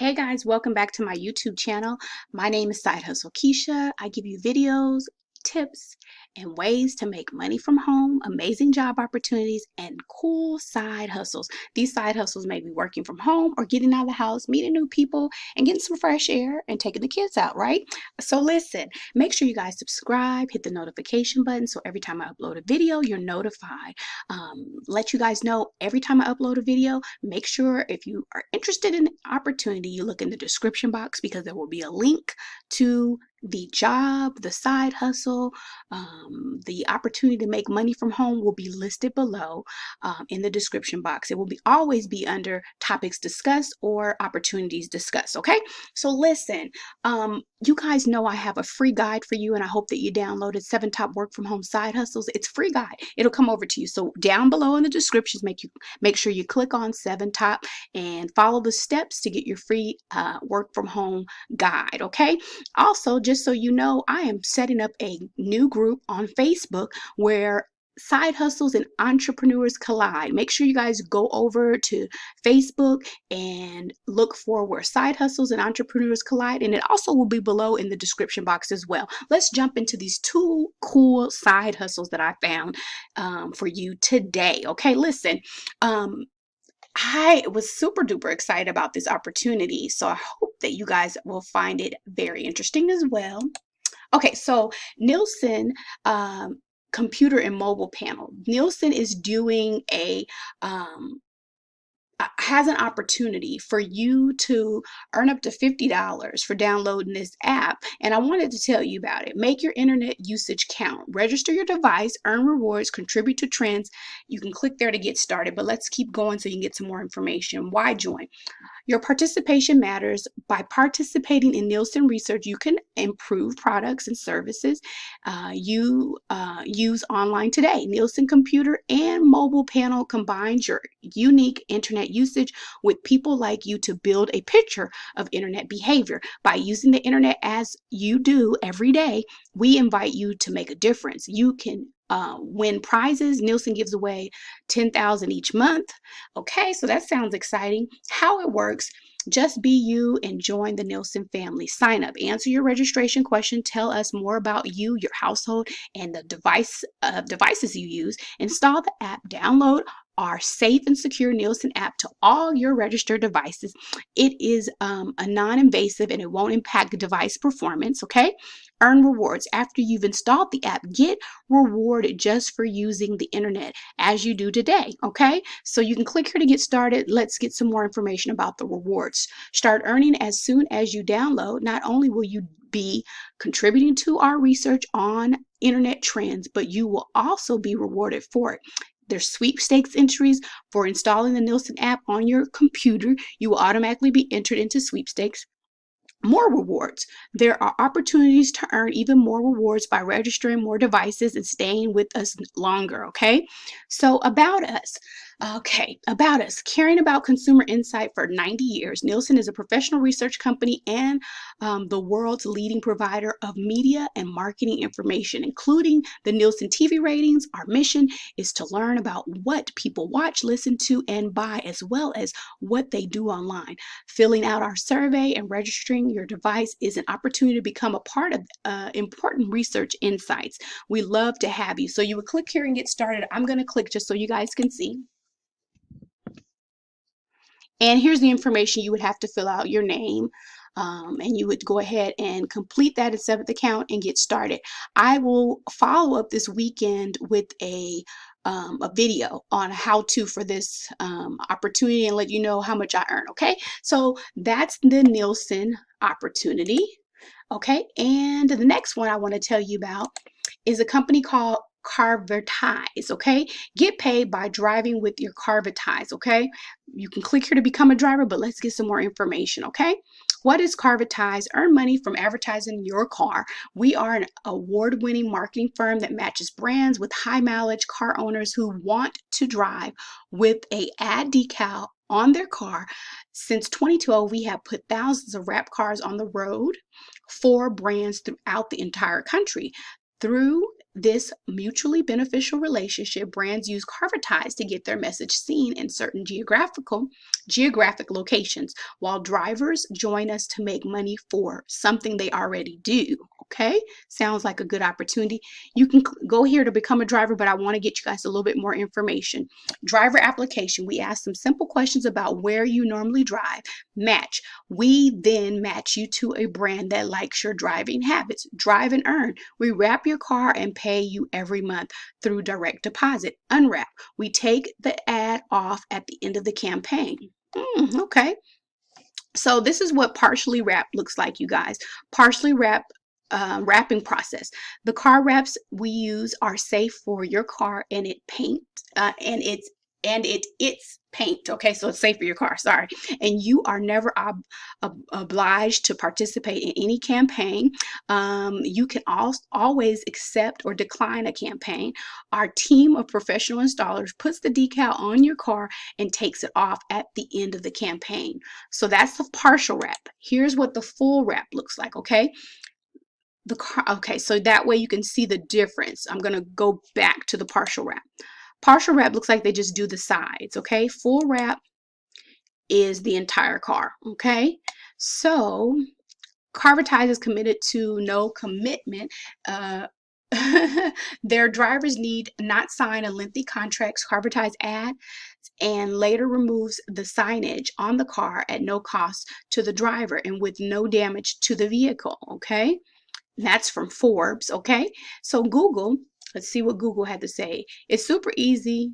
Hey guys, welcome back to my YouTube channel. My name is Side Hustle Keisha. I give you videos, tips, and ways to make money from home, amazing job opportunities, and cool side hustles. These side hustles may be working from home or getting out of the house, meeting new people, and getting some fresh air and taking the kids out, right? So listen, make sure you guys subscribe, hit the notification button so every time I upload a video, you're notified. Let you guys know every time I upload a video. Make sure if you are interested in the opportunity, you look in the description box because there will be a link to the job, the side hustle, the opportunity to make money from home will be listed below in the description box. It will always be under topics discussed or opportunities discussed. Okay, so listen, you guys know I have a free guide for you, and I hope that you downloaded 7 Top Work from Home Side Hustles. It's a free guide. It'll come over to you. So down below in the descriptions, make sure you click on 7 Top and follow the steps to get your free work from home guide. Okay. Also, just so you know, I am setting up a new group on Facebook where side hustles and entrepreneurs collide. Make sure you guys go over to Facebook and look for where side hustles and entrepreneurs collide, and it also will be below in the description box as well. Let's jump into these 2 cool side hustles that I found for you today. Okay, listen, I was super duper excited about this opportunity, so I hope that you guys will find it very interesting as well. Okay, so Nielsen computer and mobile panel. Nielsen is doing has an opportunity for you to earn up to $50 for downloading this app, and I wanted to tell you about it. Make your internet usage count. Register your device, earn rewards, contribute to trends. You can click there to get started, but let's keep going so you can get some more information. Why join? Your participation matters. By participating in Nielsen research, you can improve products and services you use online today. Nielsen computer and mobile panel combines your unique internet usage with people like you to build a picture of internet behavior. By using the internet as you do every day, we invite you to make a difference. You can win prizes. Nielsen gives away 10,000 each month. Okay, so that sounds exciting. How it works: just be you and join the Nielsen family. Sign up, answer your registration question, tell us more about you, your household, and the devices you use. Install the app, download our safe and secure Nielsen app to all your registered devices. It is a non-invasive and it won't impact device performance. Okay, earn rewards after you've installed the app. Get rewarded just for using the internet as you do today. Okay, so you can click here to get started. Let's get some more information about the rewards. Start earning as soon as you download. Not only will you be contributing to our research on internet trends, but you will also be rewarded for it. There's sweepstakes entries for installing the Nielsen app on your computer. You will automatically be entered into sweepstakes. More rewards. There are opportunities to earn even more rewards by registering more devices and staying with us longer. Okay, so about us. Okay, about us. Caring about consumer insight for 90 years. Nielsen is a professional research company and the world's leading provider of media and marketing information, including the Nielsen TV ratings. Our mission is to learn about what people watch, listen to, and buy, as well as what they do online. Filling out our survey and registering your device is an opportunity to become a part of important research insights. We love to have you. So you would click here and get started. I'm going to click just so you guys can see. And here's the information. You would have to fill out your name, and you would go ahead and complete that and set up the account and get started. I will follow up this weekend with a video on how to for this opportunity and let you know how much I earn. Okay, so that's the Nielsen opportunity. Okay, and the next one I want to tell you about is a company called Carvertise. Okay, get paid by driving with your Carvertise. Okay, you can click here to become a driver, but let's get some more information. Okay, what is Carvertise? Earn money from advertising your car. We are an award-winning marketing firm that matches brands with high mileage car owners who want to drive with a ad decal on their car. Since 2012, we have put thousands of wrap cars on the road for brands throughout the entire country. Through this mutually beneficial relationship, brands use carvertise to get their message seen in certain geographic locations, while drivers join us to make money for something they already do. Okay, sounds like a good opportunity. You can go here to become a driver, but I want to get you guys a little bit more information. Driver application. We ask some simple questions about where you normally drive. Match. We then match you to a brand that likes your driving habits. Drive and earn. We wrap your car and pay you every month through direct deposit. Unwrap. We take the ad off at the end of the campaign. Okay. So this is what partially wrapped looks like, you guys. Partially wrapped wrapping process. The car wraps we use are safe for your car, and it's paint. Okay, so it's safe for your car. Sorry, and you are never obliged to participate in any campaign. You can always accept or decline a campaign. Our team of professional installers puts the decal on your car and takes it off at the end of the campaign. So that's the partial wrap. Here's what the full wrap looks like. Okay, the car. Okay, so that way you can see the difference. I'm going to go back to the partial wrap. Partial wrap looks like they just do the sides. Okay, full wrap is the entire car. Okay, so carvertise is committed to no commitment. Their drivers need not sign a lengthy contract. Carvertise adds and later removes the signage on the car at no cost to the driver and with no damage to the vehicle. Okay, that's from Forbes. Okay, so Google, let's see what Google had to say. It's super easy.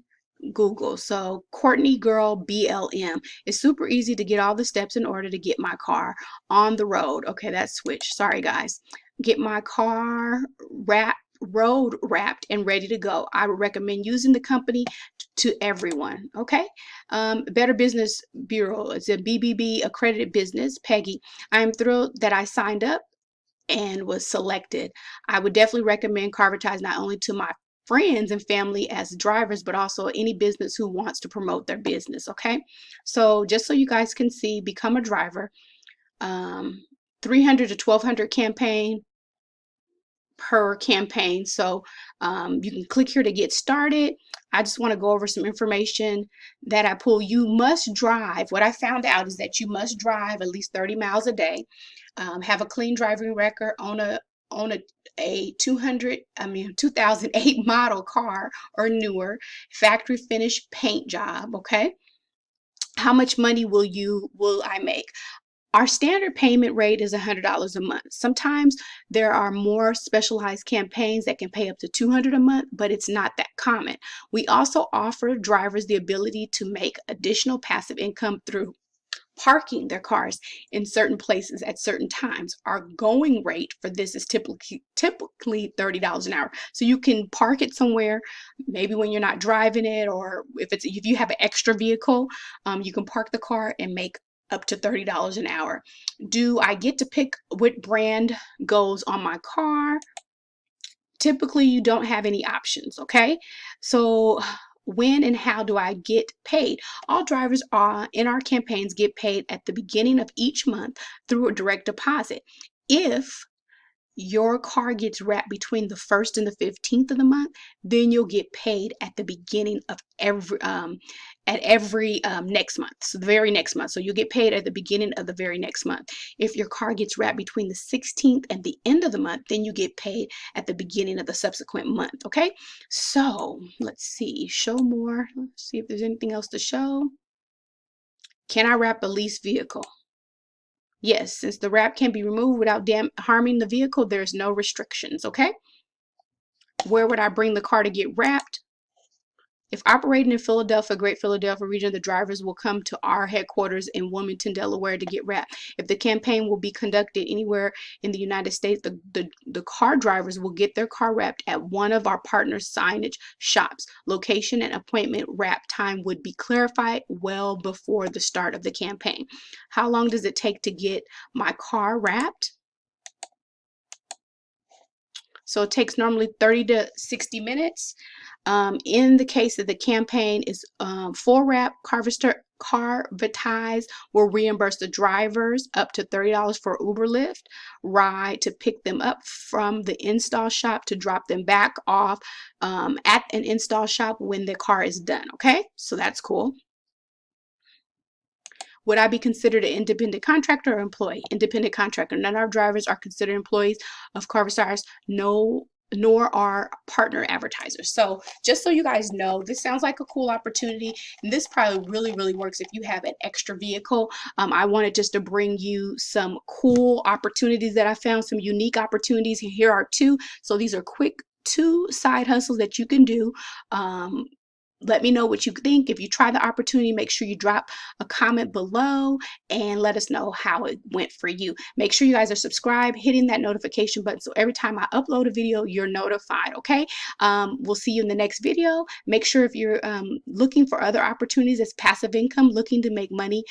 Google. So Courtney Girl BLM. It's super easy to get all the steps in order to get my car on the road. Okay, that's switch. Sorry guys. Get my car road wrapped and ready to go. I would recommend using the company to everyone. Okay. Better Business Bureau. It's a BBB accredited business. Peggy. I am thrilled that I signed up and was selected. I would definitely recommend carvertise not only to my friends and family as drivers, but also any business who wants to promote their business. Okay, so just so you guys can see, become a driver. 300 to 1200 campaign per campaign. So you can click here to get started. I just want to go over some information that I pull. You must drive. What I found out is that you must drive at least 30 miles a day, have a clean driving record, own a 2008 model car or newer, factory finished paint job. Okay, how much money will I make? Our standard payment rate is $100 a month. Sometimes there are more specialized campaigns that can pay up to $200 a month, but it's not that common. We also offer drivers the ability to make additional passive income through parking their cars in certain places at certain times. Our going rate for this is typically $30 an hour. So you can park it somewhere, maybe when you're not driving it, or if you have an extra vehicle, you can park the car and make up to $30 an hour. Do I get to pick what brand goes on my car? Typically, you don't have any options. Okay, so when and how do I get paid? All drivers in our campaigns get paid at the beginning of each month through a direct deposit. If your car gets wrapped between the 1st and the 15th of the month, then you'll get paid at the beginning of every next month. So the very next month. So you'll get paid at the beginning of the very next month. If your car gets wrapped between the 16th and the end of the month, then you get paid at the beginning of the subsequent month. Okay, so let's see, show more. Let's see if there's anything else to show. Can I wrap a leased vehicle? Yes, since the wrap can be removed without harming the vehicle, there's no restrictions. Okay, where would I bring the car to get wrapped? If operating in Philadelphia, Great Philadelphia region, the drivers will come to our headquarters in Wilmington, Delaware to get wrapped. If the campaign will be conducted anywhere in the United States, the car drivers will get their car wrapped at one of our partner signage shops. Location and appointment wrap time would be clarified well before the start of the campaign. How long does it take to get my car wrapped? So it takes normally 30 to 60 minutes. In the case that the campaign is full wrap, Carvatize will reimburse the drivers up to $30 for Uber Lyft ride to pick them up from the install shop to drop them back off at an install shop when the car is done. Okay, so that's cool. Would I be considered an independent contractor or employee? Independent contractor. None of our drivers are considered employees of Carvatize. No, nor are partner advertisers. So just so you guys know, this sounds like a cool opportunity, and this probably really works if you have an extra vehicle. I wanted just to bring you some cool opportunities that I found, some unique opportunities. Here are two. So these are quick two side hustles that you can do. Let me know what you think. If you try the opportunity, make sure you drop a comment below and let us know how it went for you. Make sure you guys are subscribed, hitting that notification button, so every time I upload a video, you're notified. Okay, we'll see you in the next video. Make sure if you're looking for other opportunities as passive income, looking to make money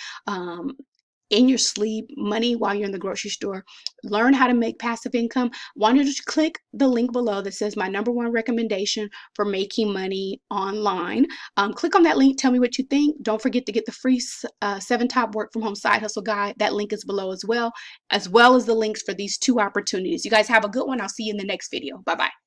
in your sleep, money while you're in the grocery store, learn how to make passive income, why don't you click the link below that says my #1 recommendation for making money online. Click on that link. Tell me what you think. Don't forget to get the free 7 top work from home side hustle guide. That link is below as well as the links for these two opportunities. You guys have a good one. I'll see you in the next video. Bye bye.